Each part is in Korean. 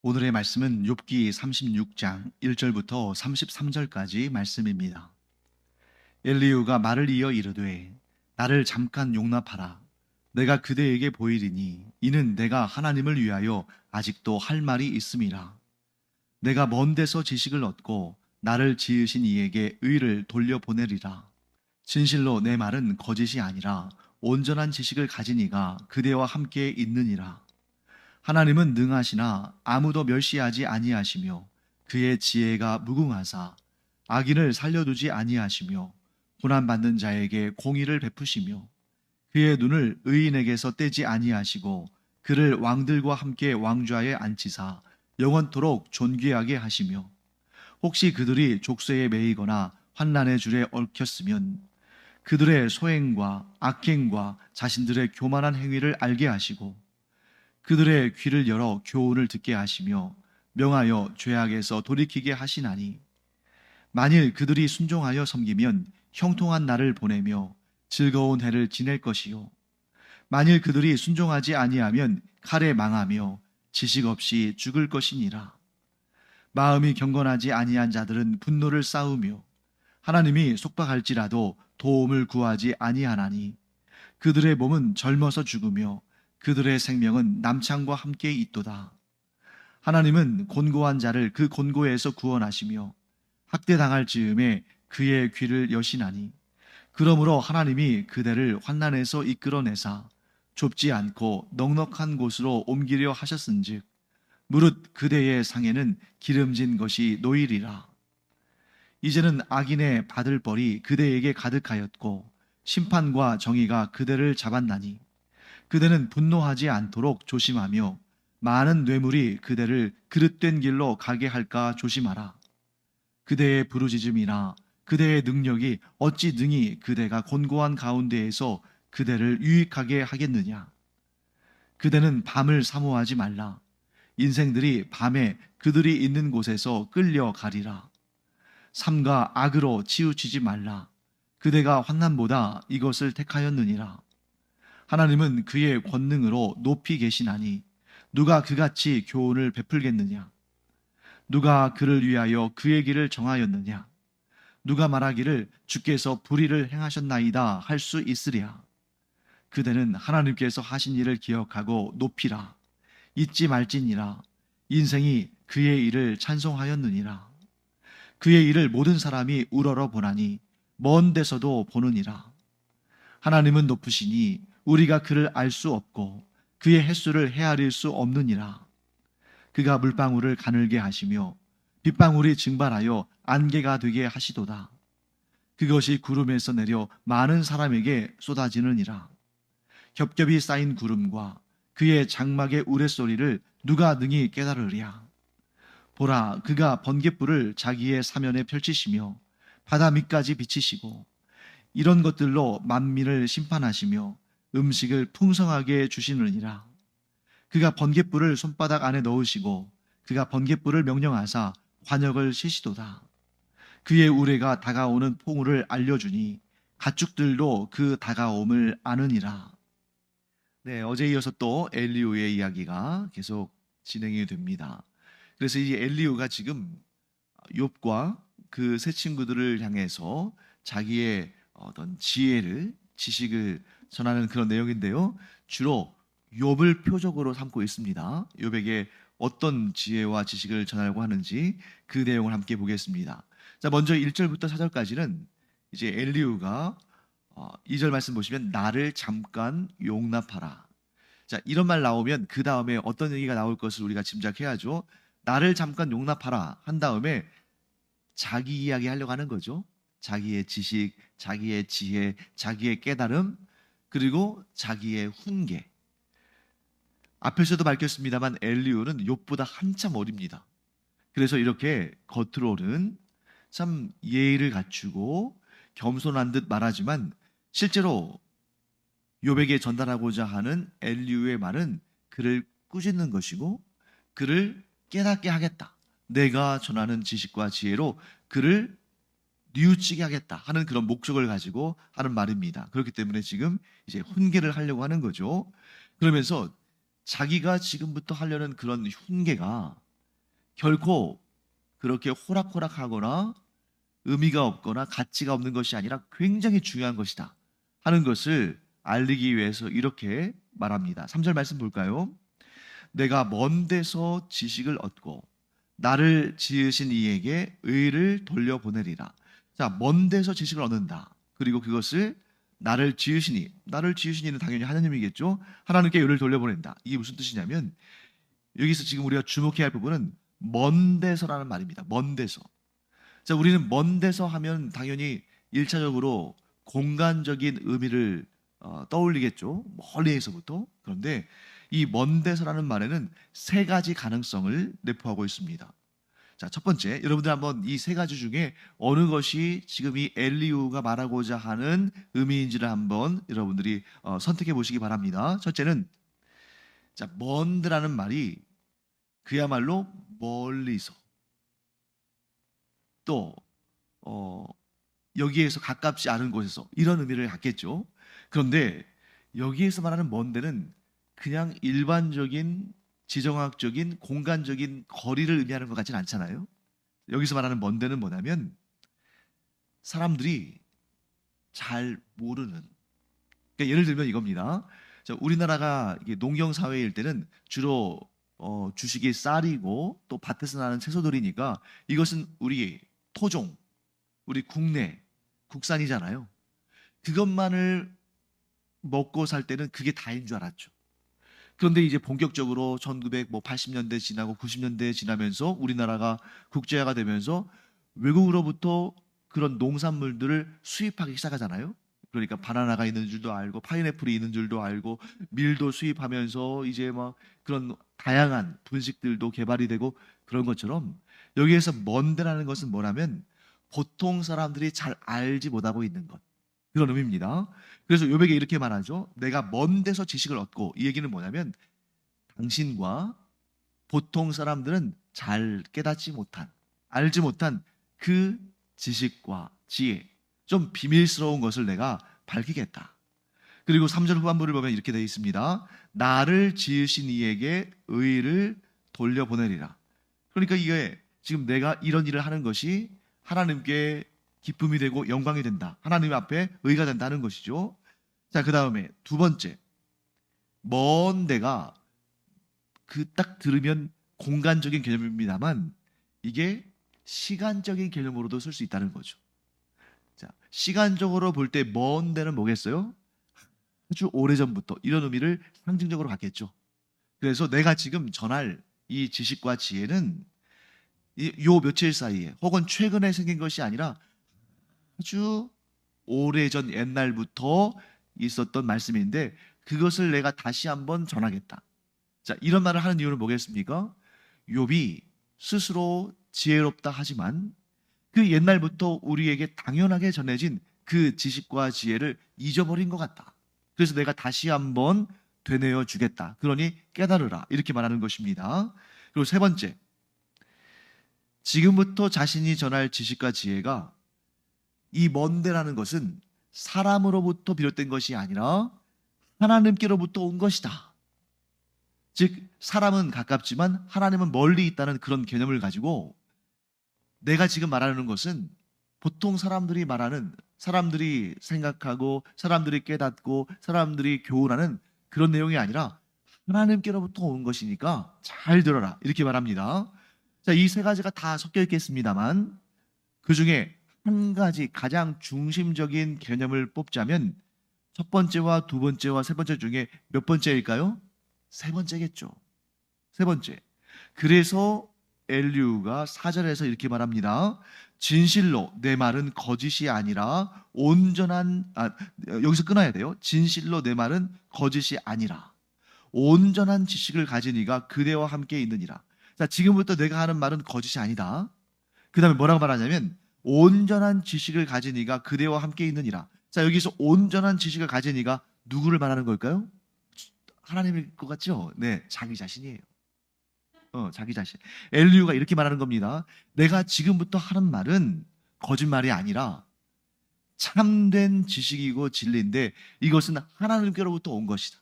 오늘의 말씀은 욥기 36장 1절부터 33절까지 말씀입니다. 엘리후가 말을 이어 이르되 나를 잠깐 용납하라. 내가 그대에게 보이리니 이는 내가 하나님을 위하여 아직도 할 말이 있음이라. 내가 먼 데서 지식을 얻고 나를 지으신 이에게 의를 돌려보내리라. 진실로 내 말은 거짓이 아니라 온전한 지식을 가진 이가 그대와 함께 있느니라. 하나님은 능하시나 아무도 멸시하지 아니하시며 그의 지혜가 무궁하사 악인을 살려두지 아니하시며 고난받는 자에게 공의를 베푸시며 그의 눈을 의인에게서 떼지 아니하시고 그를 왕들과 함께 왕좌에 앉히사 영원토록 존귀하게 하시며 혹시 그들이 족쇄에 매이거나 환난의 줄에 얽혔으면 그들의 소행과 악행과 자신들의 교만한 행위를 알게 하시고 그들의 귀를 열어 교훈을 듣게 하시며 명하여 죄악에서 돌이키게 하시나니 만일 그들이 순종하여 섬기면 형통한 날을 보내며 즐거운 해를 지낼 것이요 만일 그들이 순종하지 아니하면 칼에 망하며 지식 없이 죽을 것이니라. 마음이 경건하지 아니한 자들은 분노를 쌓으며 하나님이 속박할지라도 도움을 구하지 아니하나니 그들의 몸은 젊어서 죽으며 그들의 생명은 남창과 함께 있도다. 하나님은 곤고한 자를 그 곤고에서 구원하시며 학대당할 즈음에 그의 귀를 여시나니 그러므로 하나님이 그대를 환난에서 이끌어내사 좁지 않고 넉넉한 곳으로 옮기려 하셨은즉 무릇 그대의 상에는 기름진 것이 놓이리라. 이제는 악인의 받을 벌이 그대에게 가득하였고 심판과 정의가 그대를 잡았나니 그대는 분노하지 않도록 조심하며 많은 뇌물이 그대를 그릇된 길로 가게 할까 조심하라. 그대의 부르짖음이나 그대의 능력이 어찌 능히 그대가 곤고한 가운데에서 그대를 유익하게 하겠느냐. 그대는 밤을 사모하지 말라. 인생들이 밤에 그들이 있는 곳에서 끌려가리라. 삼가 악으로 치우치지 말라. 그대가 환난보다 이것을 택하였느니라. 하나님은 그의 권능으로 높이 계시나니 누가 그같이 교훈을 베풀겠느냐? 누가 그를 위하여 그의 길을 정하였느냐? 누가 말하기를 주께서 불의를 행하셨나이다 할 수 있으랴? 그대는 하나님께서 하신 일을 기억하고 높이라. 잊지 말지니라. 인생이 그의 일을 찬송하였느니라. 그의 일을 모든 사람이 우러러 보나니 먼 데서도 보느니라. 하나님은 높으시니 우리가 그를 알 수 없고 그의 횟수를 헤아릴 수 없느니라. 그가 물방울을 가늘게 하시며 빗방울이 증발하여 안개가 되게 하시도다. 그것이 구름에서 내려 많은 사람에게 쏟아지느니라. 겹겹이 쌓인 구름과 그의 장막의 우레소리를 누가 능히 깨달으랴. 보라, 그가 번갯불을 자기의 사면에 펼치시며 바다 밑까지 비치시고 이런 것들로 만민을 심판하시며 음식을 풍성하게 주시느니라. 그가 번갯불을 손바닥 안에 넣으시고 그가 번갯불을 명령하사 관역을 세시도다. 그의 우레가 다가오는 풍우를 알려주니 가축들도 그 다가옴을 아느니라. 네, 어제 이어서 또 엘리후의 이야기가 계속 진행이 됩니다. 그래서 이 엘리후가 지금 욥과 그 세 친구들을 향해서 자기의 어떤 지혜를, 지식을 전하는 그런 내용인데요. 주로 욥을 표적으로 삼고 있습니다. 욥에게 어떤 지혜와 지식을 전하려고 하는지 그 내용을 함께 보겠습니다. 자, 먼저 1절부터 4절까지는 이제 엘리후가 2절 말씀 보시면 나를 잠깐 용납하라. 자, 이런 말 나오면 그 다음에 어떤 얘기가 나올 것을 우리가 짐작해야죠. 나를 잠깐 용납하라 한 다음에 자기 이야기 하려고 하는 거죠. 자기의 지식, 자기의 지혜, 자기의 깨달음, 그리고 자기의 훈계. 앞에서도 밝혔습니다만 엘리후는 욥보다 한참 어립니다. 그래서 이렇게 겉으로는 참 예의를 갖추고 겸손한 듯 말하지만 실제로 욥에게 전달하고자 하는 엘리후의 말은 그를 꾸짖는 것이고 그를 깨닫게 하겠다. 내가 전하는 지식과 지혜로 그를 뉘우치게 하겠다 하는 그런 목적을 가지고 하는 말입니다. 그렇기 때문에 지금 이제 훈계를 하려고 하는 거죠. 그러면서 자기가 지금부터 하려는 그런 훈계가 결코 그렇게 호락호락하거나 의미가 없거나 가치가 없는 것이 아니라 굉장히 중요한 것이다 하는 것을 알리기 위해서 이렇게 말합니다. 3절 말씀 볼까요? 내가 먼 데서 지식을 얻고 나를 지으신 이에게 의를 돌려보내리라. 자, 먼 데서 지식을 얻는다. 그리고 그것을 나를 지으시니는 당연히 하나님이겠죠. 하나님께 의를 돌려보낸다. 이게 무슨 뜻이냐면 여기서 지금 우리가 주목해야 할 부분은 먼 데서라는 말입니다. 먼 데서. 자, 우리는 먼 데서 하면 당연히 1차적으로 공간적인 의미를 떠올리겠죠. 멀리에서부터. 그런데 이 먼 데서라는 말에는 세 가지 가능성을 내포하고 있습니다. 자, 첫 번째, 여러분들 한번 이 세 가지 중에 어느 것이 지금 이 엘리후가 말하고자 하는 의미인지를 한번 여러분들이 선택해 보시기 바랍니다. 첫째는 자, 먼데라는 말이 그야말로 멀리서 또 여기에서 가깝지 않은 곳에서 이런 의미를 갖겠죠. 그런데 여기에서 말하는 먼 데는 그냥 일반적인 지정학적인 공간적인 거리를 의미하는 것 같지는 않잖아요. 여기서 말하는 먼 데는 뭐냐면 사람들이 잘 모르는, 그러니까 예를 들면 이겁니다. 자, 우리나라가 이게 농경 사회일 때는 주로 주식이 쌀이고 또 밭에서 나는 채소들이니까 이것은 우리 토종, 우리 국내 국산이잖아요. 그것만을 먹고 살 때는 그게 다인 줄 알았죠. 그런데 이제 본격적으로 1980년대 지나고 90년대 지나면서 우리나라가 국제화가 되면서 외국으로부터 그런 농산물들을 수입하기 시작하잖아요. 그러니까 바나나가 있는 줄도 알고 파인애플이 있는 줄도 알고 밀도 수입하면서 이제 막 그런 다양한 분식들도 개발이 되고 그런 것처럼 여기에서 먼데라는 것은 뭐냐면 보통 사람들이 잘 알지 못하고 있는 것. 그런 의미입니다. 그래서 요백에 이렇게 말하죠. 내가 먼 데서 지식을 얻고, 이 얘기는 뭐냐면 당신과 보통 사람들은 잘 깨닫지 못한, 알지 못한 그 지식과 지혜, 좀 비밀스러운 것을 내가 밝히겠다. 그리고 3절 후반부를 보면 이렇게 되어 있습니다. 나를 지으신 이에게 의를 돌려보내리라. 그러니까 이게 지금 내가 이런 일을 하는 것이 하나님께 기쁨이 되고 영광이 된다. 하나님 앞에 의가 된다는 것이죠. 자, 그 다음에 두 번째, 먼 데가 그 딱 들으면 공간적인 개념입니다만 이게 시간적인 개념으로도 쓸 수 있다는 거죠. 자, 시간적으로 볼 때 먼 데는 뭐겠어요? 아주 오래전부터 이런 의미를 상징적으로 갖겠죠. 그래서 내가 지금 전할 이 지식과 지혜는 요 며칠 사이에 혹은 최근에 생긴 것이 아니라 아주 오래전 옛날부터 있었던 말씀인데 그것을 내가 다시 한번 전하겠다. 자, 이런 말을 하는 이유는 뭐겠습니까? 욥이 스스로 지혜롭다 하지만 그 옛날부터 우리에게 당연하게 전해진 그 지식과 지혜를 잊어버린 것 같다. 그래서 내가 다시 한번 되뇌어 주겠다. 그러니 깨달으라. 이렇게 말하는 것입니다. 그리고 세 번째, 지금부터 자신이 전할 지식과 지혜가 이 먼데라는 것은 사람으로부터 비롯된 것이 아니라 하나님께로부터 온 것이다. 즉 사람은 가깝지만 하나님은 멀리 있다는 그런 개념을 가지고 내가 지금 말하는 것은 보통 사람들이 말하는, 사람들이 생각하고 사람들이 깨닫고 사람들이 교훈하는 그런 내용이 아니라 하나님께로부터 온 것이니까 잘 들어라. 이렇게 말합니다. 자, 이 세 가지가 다 섞여 있겠습니다만 그 중에 한 가지 가장 중심적인 개념을 뽑자면 첫 번째와 두 번째와 세 번째 중에 몇 번째일까요? 세 번째겠죠. 세 번째. 그래서 엘리후가 4절에서 이렇게 말합니다. 진실로 내 말은 거짓이 아니라 온전한, 여기서 끊어야 돼요. 진실로 내 말은 거짓이 아니라 온전한 지식을 가진 이가 그대와 함께 있느니라. 자, 지금부터 내가 하는 말은 거짓이 아니다. 그 다음에 뭐라고 말하냐면 온전한 지식을 가진 이가 그대와 함께 있느니라. 자, 여기서 온전한 지식을 가진 이가 누구를 말하는 걸까요? 하나님일 것 같죠? 네, 자기 자신이에요. 자기 자신. 엘리후가 이렇게 말하는 겁니다. 내가 지금부터 하는 말은 거짓말이 아니라 참된 지식이고 진리인데 이것은 하나님께로부터 온 것이다.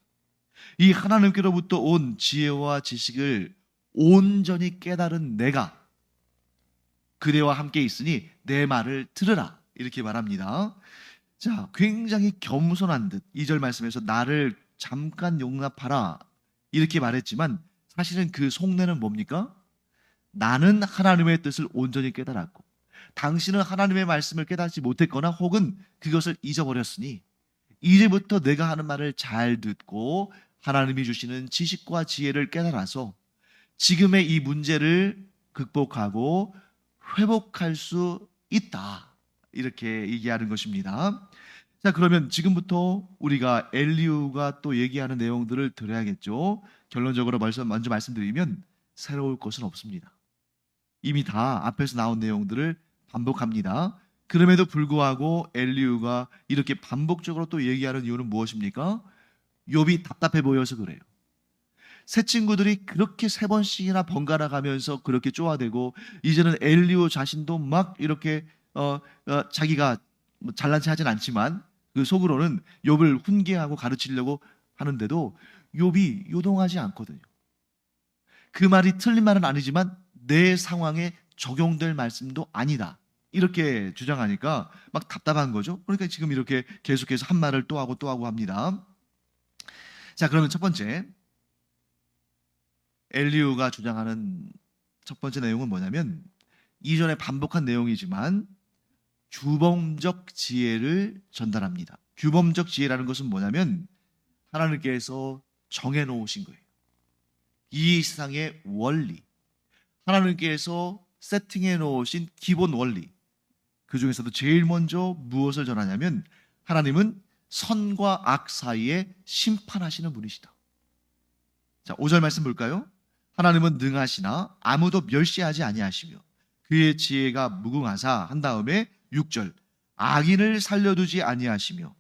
이 하나님께로부터 온 지혜와 지식을 온전히 깨달은 내가 그대와 함께 있으니 내 말을 들으라. 이렇게 말합니다. 자, 굉장히 겸손한 듯 2절 말씀에서 나를 잠깐 용납하라 이렇게 말했지만 사실은 그 속내는 뭡니까? 나는 하나님의 뜻을 온전히 깨달았고 당신은 하나님의 말씀을 깨닫지 못했거나 혹은 그것을 잊어버렸으니 이제부터 내가 하는 말을 잘 듣고 하나님이 주시는 지식과 지혜를 깨달아서 지금의 이 문제를 극복하고 회복할 수 있다. 이렇게 얘기하는 것입니다. 자, 그러면 지금부터 우리가 엘리후가 또 얘기하는 내용들을 들어야겠죠. 결론적으로 먼저 말씀드리면 새로울 것은 없습니다. 이미 다 앞에서 나온 내용들을 반복합니다. 그럼에도 불구하고 엘리후가 이렇게 반복적으로 또 얘기하는 이유는 무엇입니까? 욥이 답답해 보여서 그래요. 새 친구들이 그렇게 3번씩이나 번갈아 가면서 그렇게 쪼아대고 이제는 엘리후 자신도 막 이렇게 자기가 뭐 잘난 체 하진 않지만 그 속으로는 욥을 훈계하고 가르치려고 하는데도 욥이 요동하지 않거든요. 그 말이 틀린 말은 아니지만 내 상황에 적용될 말씀도 아니다. 이렇게 주장하니까 막 답답한 거죠. 그러니까 지금 이렇게 계속해서 한 말을 또 하고 또 하고 합니다. 자, 그러면 첫 번째 엘리후가 주장하는 첫 번째 내용은 뭐냐면 이전에 반복한 내용이지만 규범적 지혜를 전달합니다. 규범적 지혜라는 것은 뭐냐면 하나님께서 정해놓으신 거예요. 이 세상의 원리, 하나님께서 세팅해 놓으신 기본 원리, 그 중에서도 제일 먼저 무엇을 전하냐면 하나님은 선과 악 사이에 심판하시는 분이시다. 자, 5절 말씀 볼까요? 하나님은 능하시나 아무도 멸시하지 아니하시며 그의 지혜가 무궁하사 한 다음에 6절 악인을 살려두지 아니하시며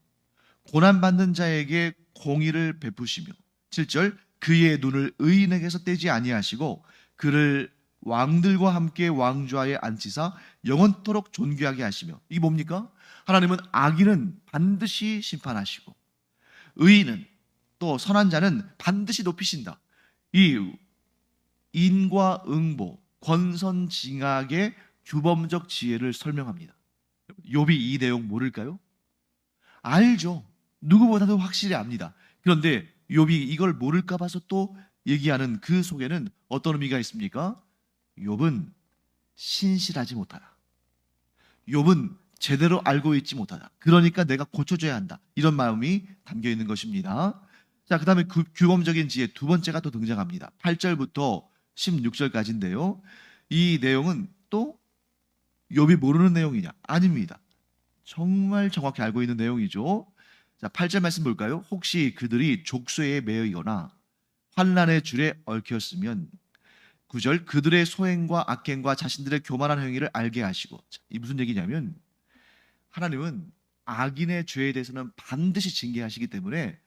고난받는 자에게 공의를 베푸시며 7절 그의 눈을 의인에게서 떼지 아니하시고 그를 왕들과 함께 왕좌에 앉히사 영원토록 존귀하게 하시며 이게 뭡니까? 하나님은 악인은 반드시 심판하시고 의인은 또 선한 자는 반드시 높이신다. 이 인과 응보, 권선징악의 규범적 지혜를 설명합니다. 욥이 이 내용 모를까요? 알죠. 누구보다도 확실히 압니다. 그런데 욥이 이걸 모를까 봐서 또 얘기하는 그 속에는 어떤 의미가 있습니까? 욥은 신실하지 못하다. 욥은 제대로 알고 있지 못하다. 그러니까 내가 고쳐줘야 한다. 이런 마음이 담겨 있는 것입니다. 자, 그 다음에 규범적인 지혜 두 번째가 또 등장합니다. 8절부터 16절까지인데요. 이 내용은 또 욥이 모르는 내용이냐? 아닙니다. 정말 정확히 알고 있는 내용이죠. 자, 8절 말씀 볼까요? 혹시 그들이 족쇄에 매이거나 환난의 줄에 얽혔으면 9절 그들의 소행과 악행과 자신들의 교만한 행위를 알게 하시고. 자, 이 무슨 얘기냐면 하나님은 악인의 죄에 대해서는 반드시 징계하시기 때문에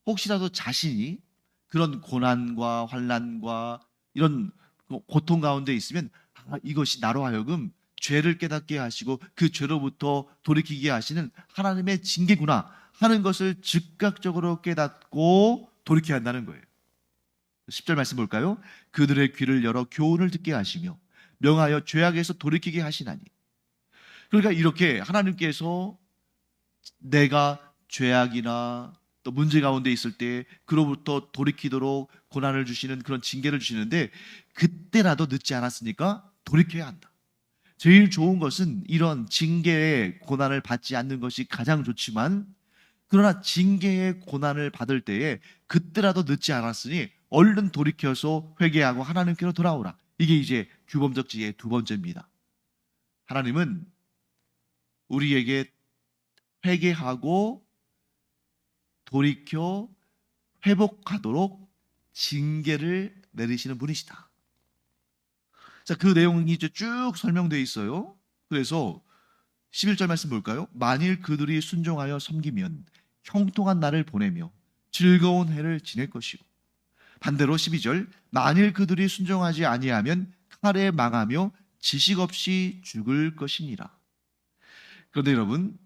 혹시라도 자신이 그런 고난과 환난과 이런 고통 가운데 있으면 이것이 나로 하여금 죄를 깨닫게 하시고 그 죄로부터 돌이키게 하시는 하나님의 징계구나 하는 것을 즉각적으로 깨닫고 돌이켜야 한다는 거예요. 10절 말씀 볼까요? 그들의 귀를 열어 교훈을 듣게 하시며 명하여 죄악에서 돌이키게 하시나니. 그러니까 이렇게 하나님께서 내가 죄악이나 또 문제 가운데 있을 때 그로부터 돌이키도록 고난을 주시는 그런 징계를 주시는데 그때라도 늦지 않았으니까 돌이켜야 한다. 제일 좋은 것은 이런 징계의 고난을 받지 않는 것이 가장 좋지만 그러나 징계의 고난을 받을 때에 그때라도 늦지 않았으니 얼른 돌이켜서 회개하고 하나님께로 돌아오라. 이게 이제 규범적 지혜의 두 번째입니다. 하나님은 우리에게 회개하고 돌이켜 회복하도록 징계를 내리시는 분이시다. 자, 그 내용이 이제 쭉 설명되어 있어요. 그래서 11절 말씀 볼까요? 만일 그들이 순종하여 섬기면 형통한 날을 보내며 즐거운 해를 지낼 것이고 반대로 12절 만일 그들이 순종하지 아니하면 칼에 망하며 지식 없이 죽을 것이니라. 그런데 여러분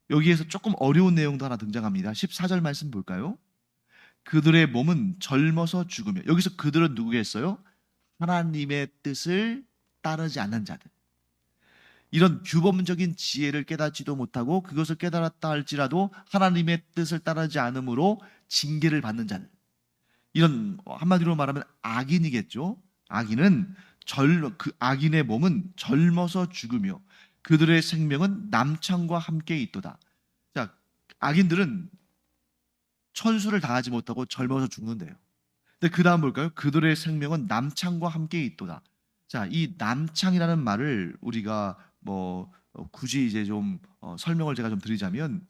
여기에서 조금 어려운 내용도 하나 등장합니다. 14절 말씀 볼까요? 그들의 몸은 젊어서 죽으며 여기서 그들은 누구겠어요? 하나님의 뜻을 따르지 않는 자들, 이런 규범적인 지혜를 깨닫지도 못하고 그것을 깨달았다 할지라도 하나님의 뜻을 따르지 않으므로 징계를 받는 자들, 이런 한마디로 말하면 악인이겠죠. 악인은 그 악인의 몸은 젊어서 죽으며 그들의 생명은 남창과 함께 있도다. 자, 악인들은 천수를 다하지 못하고 젊어서 죽는데요. 근데 그 다음 볼까요? 그들의 생명은 남창과 함께 있도다. 자, 이 남창이라는 말을 우리가 굳이 이제 좀 설명을 제가 좀 드리자면,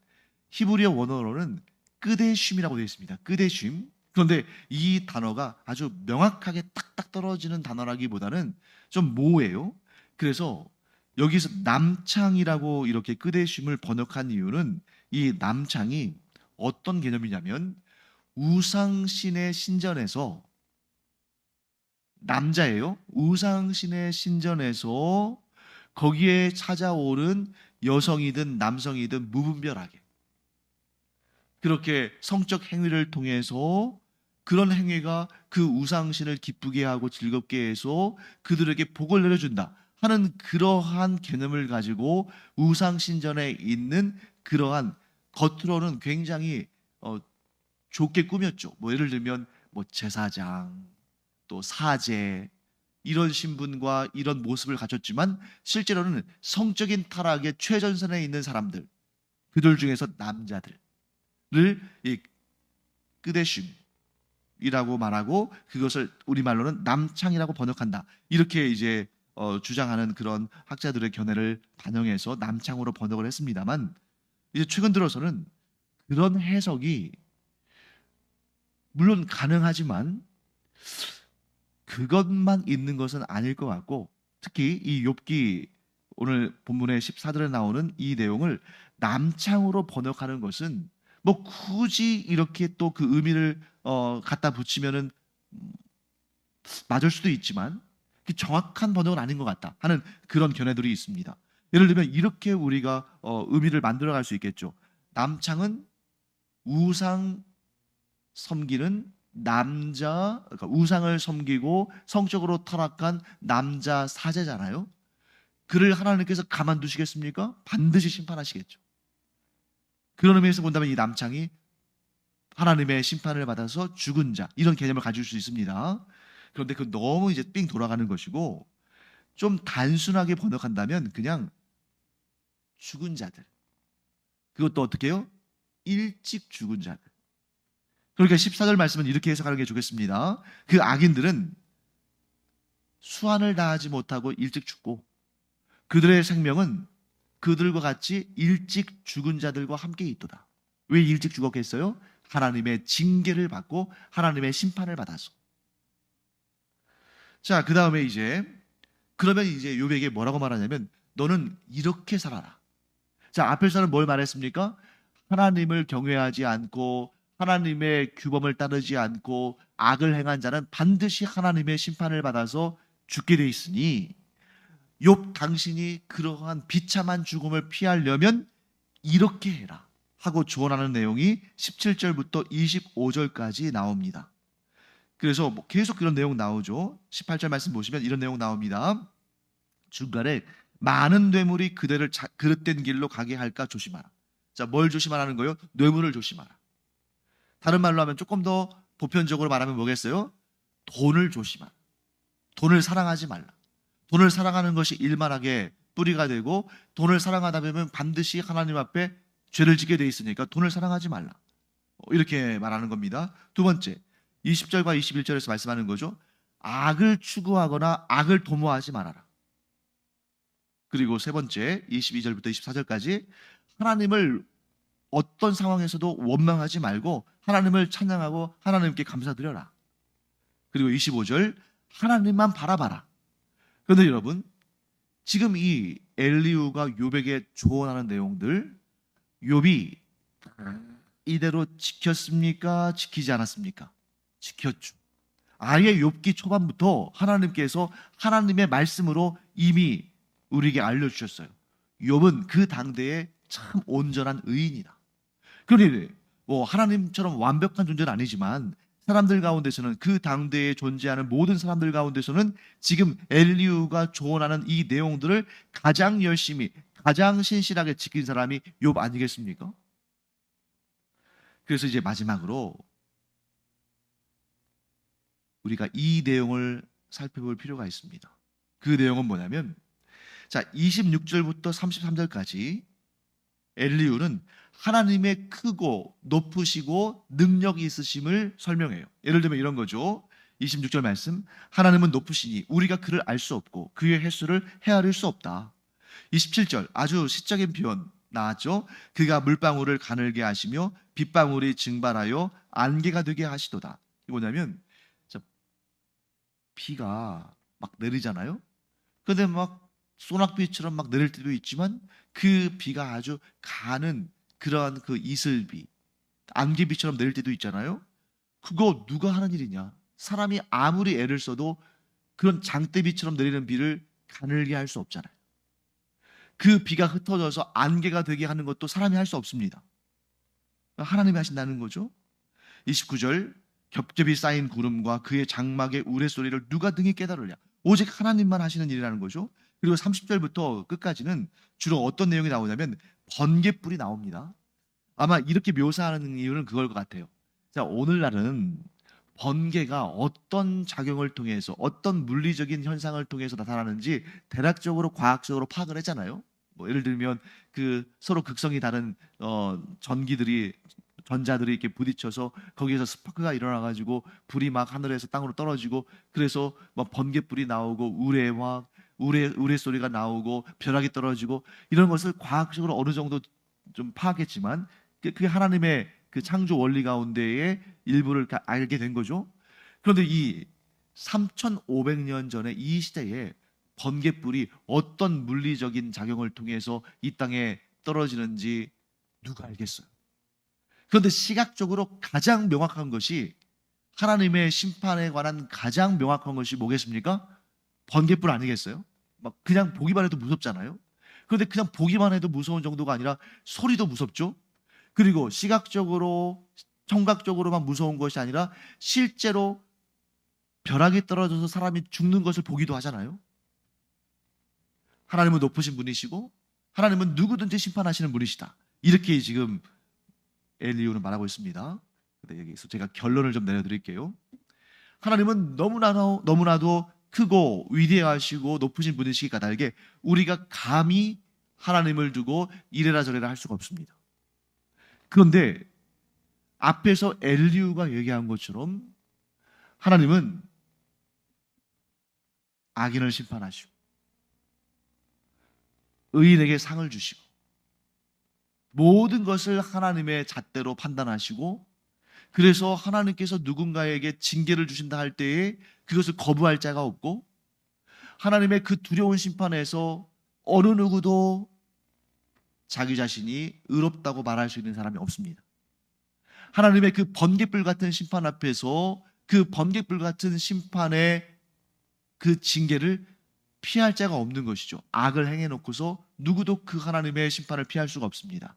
히브리어 원어로는 끄데쉼이라고 되어 있습니다. 끄데쉼. 그런데 이 단어가 아주 명확하게 딱딱 떨어지는 단어라기보다는 좀 모호해요. 그래서 여기서 남창이라고 이렇게 끄데쉼을 번역한 이유는, 이 남창이 어떤 개념이냐면 우상신의 신전에서, 남자예요. 우상신의 신전에서 거기에 찾아오는 여성이든 남성이든 무분별하게 그렇게 성적 행위를 통해서 그런 행위가 그 우상신을 기쁘게 하고 즐겁게 해서 그들에게 복을 내려준다 하는 그러한 개념을 가지고 우상신전에 있는 그러한, 겉으로는 굉장히 좋게 꾸몄죠. 예를 들면 제사장, 또 사제, 이런 신분과 이런 모습을 갖췄지만 실제로는 성적인 타락의 최전선에 있는 사람들, 그들 중에서 남자들을 이 끄데쉼이라고 말하고 그것을 우리말로는 남창이라고 번역한다. 이렇게 이제 주장하는 그런 학자들의 견해를 반영해서 남창으로 번역을 했습니다만, 이제 최근 들어서는 그런 해석이 물론 가능하지만 그것만 있는 것은 아닐 것 같고, 특히 이 욥기 오늘 본문의 14절에 나오는 이 내용을 남창으로 번역하는 것은 굳이 이렇게 또 그 의미를 갖다 붙이면은 맞을 수도 있지만 정확한 번역은 아닌 것 같다 하는 그런 견해들이 있습니다. 예를 들면 이렇게 우리가 의미를 만들어갈 수 있겠죠. 남창은 우상 섬기는 남자, 그러니까 우상을 섬기고 성적으로 타락한 남자 사제잖아요. 그를 하나님께서 가만두시겠습니까? 반드시 심판하시겠죠. 그런 의미에서 본다면 이 남창이 하나님의 심판을 받아서 죽은 자, 이런 개념을 가질 수 있습니다. 그런데 그 너무 이제 삥 돌아가는 것이고, 좀 단순하게 번역한다면 그냥 죽은 자들, 그것도 어떻게 해요? 일찍 죽은 자들. 그러니까 14절 말씀은 이렇게 해석하는 게 좋겠습니다. 그 악인들은 수완을 다하지 못하고 일찍 죽고 그들의 생명은 그들과 같이 일찍 죽은 자들과 함께 있도다. 왜 일찍 죽었겠어요? 하나님의 징계를 받고 하나님의 심판을 받아서. 자, 그 다음에 그러면 이제 욥에게 뭐라고 말하냐면, 너는 이렇게 살아라. 자, 앞에서는 뭘 말했습니까? 하나님을 경외하지 않고 하나님의 규범을 따르지 않고 악을 행한 자는 반드시 하나님의 심판을 받아서 죽게 돼 있으니, 욥 당신이 그러한 비참한 죽음을 피하려면 이렇게 해라 하고 조언하는 내용이 17절부터 25절까지 나옵니다. 그래서 계속 그런 내용 나오죠. 18절 말씀 보시면 이런 내용 나옵니다. 중간에 많은 뇌물이 그대를 그릇된 길로 가게 할까 조심하라. 자, 뭘 조심하라는 거예요? 뇌물을 조심하라. 다른 말로 하면, 조금 더 보편적으로 말하면 뭐겠어요? 돈을 조심하라. 돈을 사랑하지 말라. 돈을 사랑하는 것이 일만하게 뿌리가 되고, 돈을 사랑하다 보면 반드시 하나님 앞에 죄를 짓게 돼 있으니까 돈을 사랑하지 말라. 이렇게 말하는 겁니다. 두 번째, 20절과 21절에서 말씀하는 거죠. 악을 추구하거나 악을 도모하지 말아라. 그리고 세 번째, 22절부터 24절까지 하나님을 어떤 상황에서도 원망하지 말고 하나님을 찬양하고 하나님께 감사드려라. 그리고 25절, 하나님만 바라봐라. 그런데 여러분, 지금 이 엘리후가 욥에게 조언하는 내용들, 욥이 이대로 지켰습니까? 지키지 않았습니까? 지켰죠. 아예 욥기 초반부터 하나님께서 하나님의 말씀으로 이미 우리에게 알려주셨어요. 욥은 그 당대에 참 온전한 의인이다. 그러니 하나님처럼 완벽한 존재는 아니지만 사람들 가운데서는, 그 당대에 존재하는 모든 사람들 가운데서는 지금 엘리후가 조언하는 이 내용들을 가장 열심히, 가장 신실하게 지킨 사람이 욥 아니겠습니까? 그래서 이제 마지막으로 우리가 이 내용을 살펴볼 필요가 있습니다. 그 내용은 뭐냐면, 자, 26절부터 33절까지 엘리후는 하나님의 크고 높으시고 능력이 있으심을 설명해요. 예를 들면 이런 거죠. 26절 말씀, 하나님은 높으시니 우리가 그를 알 수 없고 그의 횟수를 헤아릴 수 없다. 27절, 아주 시적인 표현 나왔죠. 그가 물방울을 가늘게 하시며 빗방울이 증발하여 안개가 되게 하시도다. 이게 뭐냐면, 자, 비가 막 내리잖아요. 근데 막 소낙비처럼 막 내릴 때도 있지만 그 비가 아주 가는 그러한 그 이슬비, 안개비처럼 내릴 때도 있잖아요. 그거 누가 하는 일이냐? 사람이 아무리 애를 써도 그런 장대비처럼 내리는 비를 가늘게 할 수 없잖아요. 그 비가 흩어져서 안개가 되게 하는 것도 사람이 할 수 없습니다. 하나님이 하신다는 거죠. 29절, 겹겹이 쌓인 구름과 그의 장막의 우레소리를 누가 등이 깨달으랴. 오직 하나님만 하시는 일이라는 거죠. 그리고 30절부터 끝까지는 주로 어떤 내용이 나오냐면 번갯불이 나옵니다. 아마 이렇게 묘사하는 이유는 그걸 것 같아요. 자, 오늘날은 번개가 어떤 작용을 통해서, 어떤 물리적인 현상을 통해서 나타나는지 대략적으로 과학적으로 파악을 했잖아요. 뭐 예를 들면 그 서로 극성이 다른 전자들이 이렇게 부딪혀서 거기에서 스파크가 일어나가지고 불이 막 하늘에서 땅으로 떨어지고, 그래서 막 번갯불이 나오고 우레 소리가 나오고 벼락이 떨어지고, 이런 것을 과학적으로 어느 정도 좀 파악했지만 그게 하나님의 그 창조 원리 가운데의 일부를 알게 된 거죠. 그런데 이 3,500년 전에 이 시대에 번갯불이 어떤 물리적인 작용을 통해서 이 땅에 떨어지는지 누가 알겠어요? 그런데 시각적으로 가장 명확한 것이, 하나님의 심판에 관한 가장 명확한 것이 뭐겠습니까? 번갯불 아니겠어요? 막 그냥 보기만 해도 무섭잖아요. 그런데 그냥 보기만 해도 무서운 정도가 아니라 소리도 무섭죠. 그리고 시각적으로, 청각적으로만 무서운 것이 아니라 실제로 벼락이 떨어져서 사람이 죽는 것을 보기도 하잖아요. 하나님은 높으신 분이시고 하나님은 누구든지 심판하시는 분이시다. 이렇게 지금 엘리후는 말하고 있습니다. 근데 여기서 제가 결론을 좀 내려드릴게요. 하나님은 너무나도 크고 위대하시고 높으신 분이시기 까닭에 우리가 감히 하나님을 두고 이래라 저래라 할 수가 없습니다. 그런데 앞에서 엘리후가 얘기한 것처럼 하나님은 악인을 심판하시고 의인에게 상을 주시고 모든 것을 하나님의 잣대로 판단하시고, 그래서 하나님께서 누군가에게 징계를 주신다 할 때에 그것을 거부할 자가 없고, 하나님의 그 두려운 심판에서 어느 누구도 자기 자신이 의롭다고 말할 수 있는 사람이 없습니다. 하나님의 그 번갯불 같은 심판 앞에서 그 번갯불 같은 심판의 그 징계를 피할 자가 없는 것이죠. 악을 행해놓고서 누구도 그 하나님의 심판을 피할 수가 없습니다.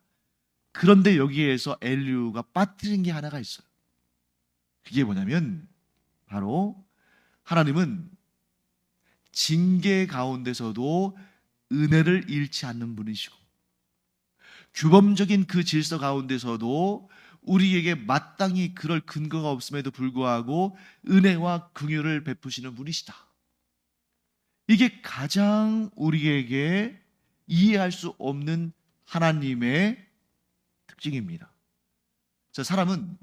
그런데 여기에서 엘리후가 빠뜨린 게 하나가 있어요. 그게 뭐냐면 바로 하나님은 징계 가운데서도 은혜를 잃지 않는 분이시고, 규범적인 그 질서 가운데서도 우리에게 마땅히 그럴 근거가 없음에도 불구하고 은혜와 긍휼을 베푸시는 분이시다. 이게 가장 우리에게 이해할 수 없는 하나님의 특징입니다. 자, 사람은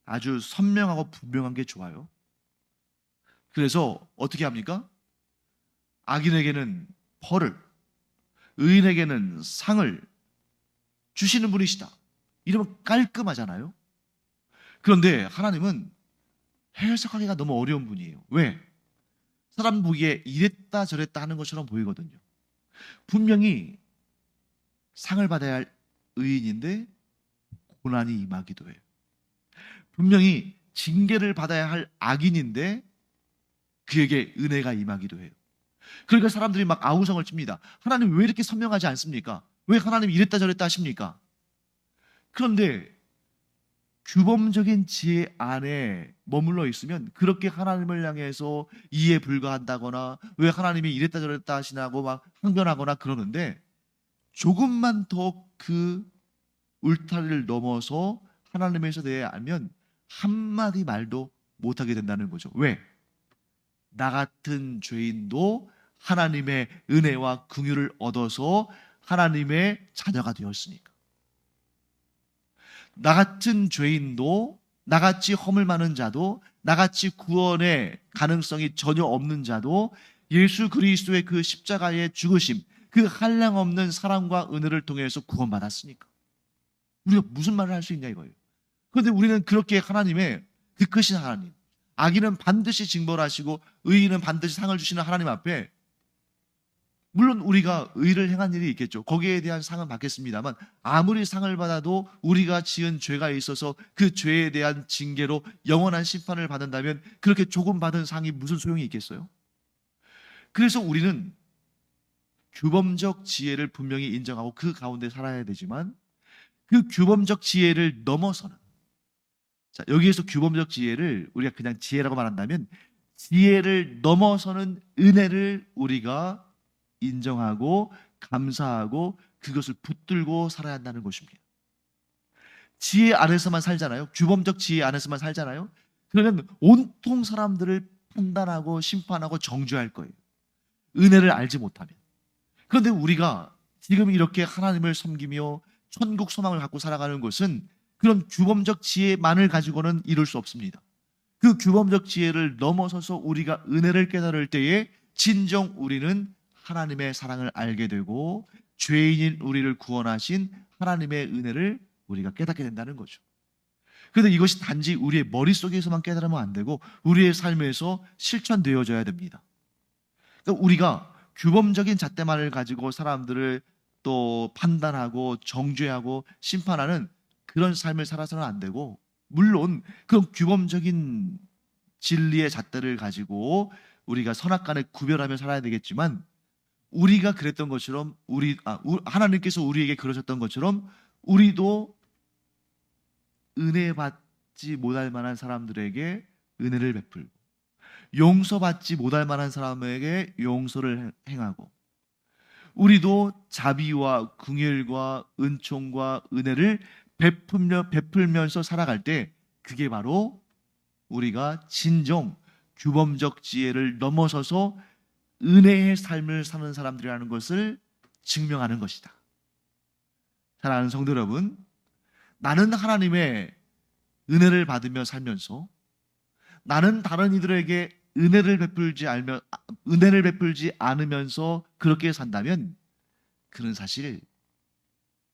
아주 선명하고 분명한 게 좋아요. 그래서 어떻게 합니까? 악인에게는 벌을, 의인에게는 상을 주시는 분이시다. 이러면 깔끔하잖아요. 그런데 하나님은 해석하기가 너무 어려운 분이에요. 왜? 사람 보기에 이랬다 저랬다 하는 것처럼 보이거든요. 분명히 상을 받아야 할 의인인데 고난이 임하기도 해요. 분명히 징계를 받아야 할 악인인데 그에게 은혜가 임하기도 해요. 그러니까 사람들이 막 아우성을 칩니다. 하나님 왜 이렇게 선명하지 않습니까? 왜 하나님 이랬다 저랬다 하십니까? 그런데 규범적인 지혜 안에 머물러 있으면 그렇게 하나님을 향해서 이해 불가한다거나 왜 하나님이 이랬다 저랬다 하시나고 막 항변하거나 그러는데, 조금만 더 그 울타리를 넘어서 하나님에서 대해 알면 한마디 말도 못하게 된다는 거죠. 왜? 나 같은 죄인도 하나님의 은혜와 긍휼을 얻어서 하나님의 자녀가 되었으니까. 나 같은 죄인도, 나같이 허물 많은 자도, 나같이 구원의 가능성이 전혀 없는 자도 예수 그리스도의 그 십자가의 죽으심, 그 한량없는 사랑과 은혜를 통해서 구원받았으니까. 우리가 무슨 말을 할 수 있냐 이거예요. 그런데 우리는 그렇게 하나님의 그 크신 하나님, 악인은 반드시 징벌하시고 의인은 반드시 상을 주시는 하나님 앞에, 물론 우리가 의를 행한 일이 있겠죠. 거기에 대한 상은 받겠습니다만, 아무리 상을 받아도 우리가 지은 죄가 있어서 그 죄에 대한 징계로 영원한 심판을 받는다면 그렇게 조금 받은 상이 무슨 소용이 있겠어요? 그래서 우리는 규범적 지혜를 분명히 인정하고 그 가운데 살아야 되지만, 그 규범적 지혜를 넘어서는, 자, 여기에서 규범적 지혜를 우리가 그냥 지혜라고 말한다면 지혜를 넘어서는 은혜를 우리가 인정하고 감사하고 그것을 붙들고 살아야 한다는 것입니다. 지혜 안에서만 살잖아요. 규범적 지혜 안에서만 살잖아요. 그러면 온통 사람들을 판단하고 심판하고 정죄할 거예요. 은혜를 알지 못하면. 그런데 우리가 지금 이렇게 하나님을 섬기며 천국 소망을 갖고 살아가는 것은 그런 규범적 지혜만을 가지고는 이룰 수 없습니다. 그 규범적 지혜를 넘어서서 우리가 은혜를 깨달을 때에 진정 우리는 하나님의 사랑을 알게 되고 죄인인 우리를 구원하신 하나님의 은혜를 우리가 깨닫게 된다는 거죠. 그런데 이것이 단지 우리의 머릿속에서만 깨달으면 안 되고 우리의 삶에서 실천되어져야 됩니다. 그러니까 우리가 규범적인 잣대만을 가지고 사람들을 또 판단하고 정죄하고 심판하는 그런 삶을 살아서는 안 되고, 물론 그런 규범적인 진리의 잣대를 가지고 우리가 선악간에 구별하며 살아야 되겠지만, 우리가 그랬던 것처럼 하나님께서 우리에게 그러셨던 것처럼 우리도 은혜 받지 못할 만한 사람들에게 은혜를 베풀고 용서받지 못할 만한 사람에게 용서를 행하고, 우리도 자비와 긍휼과 은총과 은혜를 베풀면서 살아갈 때 그게 바로 우리가 진정 규범적 지혜를 넘어서서 은혜의 삶을 사는 사람들이라는 것을 증명하는 것이다. 사랑하는 성도 여러분, 나는 하나님의 은혜를 받으며 살면서 나는 다른 이들에게 은혜를 베풀지 않으면서 그렇게 산다면 그는 사실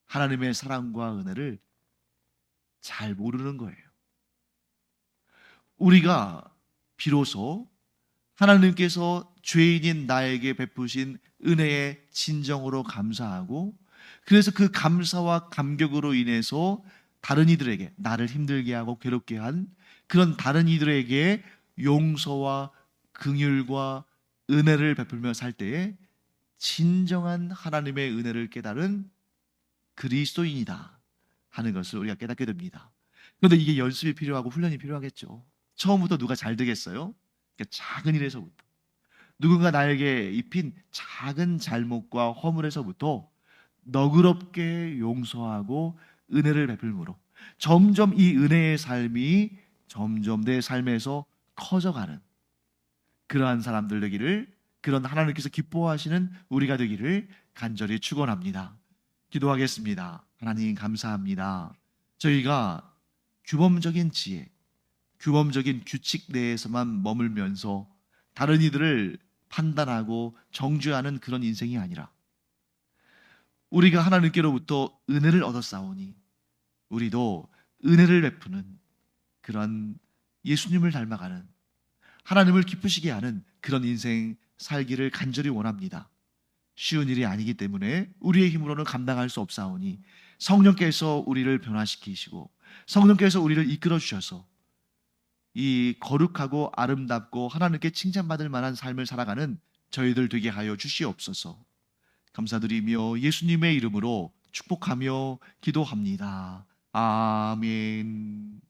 하나님의 사랑과 은혜를 잘 모르는 거예요. 우리가 비로소 하나님께서 죄인인 나에게 베푸신 은혜에 진정으로 감사하고, 그래서 그 감사와 감격으로 인해서 다른 이들에게, 나를 힘들게 하고 괴롭게 한 그런 다른 이들에게 용서와 긍휼과 은혜를 베풀며 살 때에 진정한 하나님의 은혜를 깨달은 그리스도인이다 하는 것을 우리가 깨닫게 됩니다. 그런데 이게 연습이 필요하고 훈련이 필요하겠죠. 처음부터 누가 잘 되겠어요? 그러니까 작은 일에서부터, 누군가 나에게 입힌 작은 잘못과 허물에서부터 너그럽게 용서하고 은혜를 베풀므로 점점 이 은혜의 삶이 점점 내 삶에서 커져가는 그러한 사람들 되기를, 그런 하나님께서 기뻐하시는 우리가 되기를 간절히 축원합니다. 기도하겠습니다. 하나님 감사합니다. 저희가 규범적인 지혜, 규범적인 규칙 내에서만 머물면서 다른 이들을 판단하고 정죄하는 그런 인생이 아니라 우리가 하나님께로부터 은혜를 얻었사오니 우리도 은혜를 베푸는 그런 예수님을 닮아가는, 하나님을 기쁘시게 하는 그런 인생 살기를 간절히 원합니다. 쉬운 일이 아니기 때문에 우리의 힘으로는 감당할 수 없사오니 성령께서 우리를 변화시키시고 성령께서 우리를 이끌어 주셔서 이 거룩하고 아름답고 하나님께 칭찬받을 만한 삶을 살아가는 저희들 되게 하여 주시옵소서. 감사드리며 예수님의 이름으로 축복하며 기도합니다. 아멘.